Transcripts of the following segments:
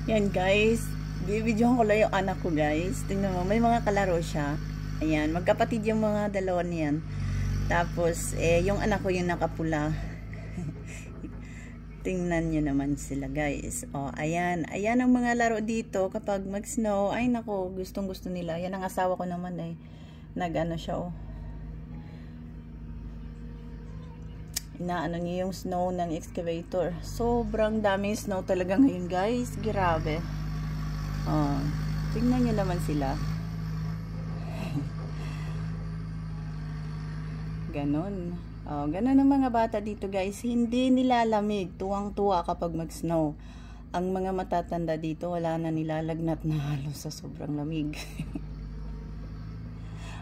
Yan guys, bibidyohan ko lang yung anak ko guys. Tingnan mo, may mga kalaro siya. Ayan, magkapatid yung mga dalawa niyan. Tapos, yung anak ko yung nakapula. Tingnan nyo naman sila guys. O, ayan. Ayan ang mga laro dito kapag mag-snow. Ay nako, gustong gusto nila. Yan ang asawa ko naman nag-ano siya oh. Inaano niya yung snow ng excavator. Sobrang daming snow talaga ngayon guys. Grabe. Oh, tingnan nyo naman sila. Ganon. Oh, ganon ang mga bata dito guys. Hindi nilalamig. Tuwang-tuwa kapag mag-snow. Ang mga matatanda dito wala na nilalagnat na halos sa sobrang lamig.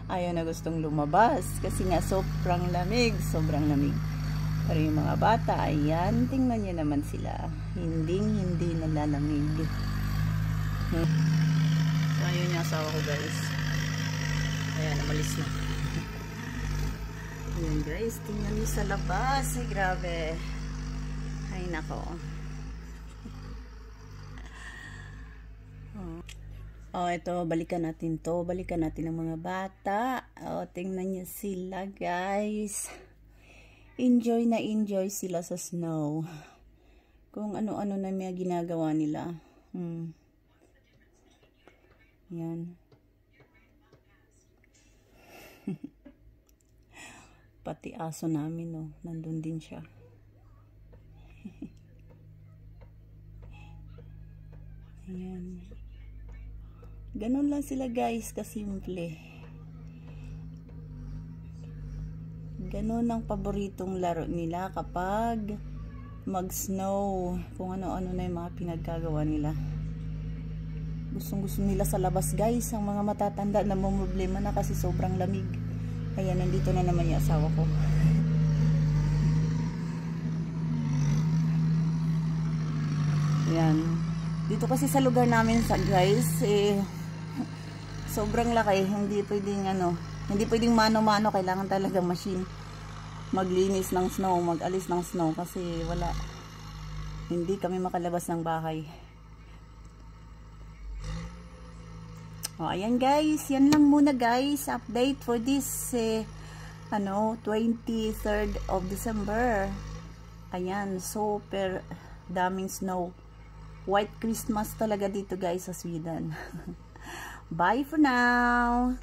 Ayaw na gustong lumabas kasi nga sobrang lamig. Sobrang lamig. Pero yung mga bata, ayan, tingnan nyo naman sila. Hindi nalalamig. So, ayun yung asawa ko guys. Ayan, namalis na. Ayan guys, tingnan nyo sa labas. Ay, grabe. Ay, nako. Oh, ito, balikan natin to. Balikan natin ang mga bata. Oh, tingnan nyo sila guys. Enjoy na enjoy sila sa snow. Kung ano-ano na may ginagawa nila. Yan. Pati aso namin, oh. Nandun din siya. Ayan. Ganun lang sila guys, kasimple. Ganun ang paboritong laro nila kapag mag-snow. Kung ano-ano na yung mga pinagkagawa nila. Gustong-gusto nila sa labas guys. Ang mga matatanda na problema na kasi sobrang lamig. Ayan, nandito na naman yung asawa ko. Ayan. Dito kasi sa lugar namin guys, sobrang laki. Hindi pwedeng mano-mano. Kailangan talaga machine maglinis ng snow, mag-alis ng snow kasi wala. Hindi kami makalabas ng bahay. Oh, ayan guys, yan lang muna guys, update for this 23rd of December. Ayan, super daming snow. White Christmas talaga dito guys sa Sweden. Bye for now.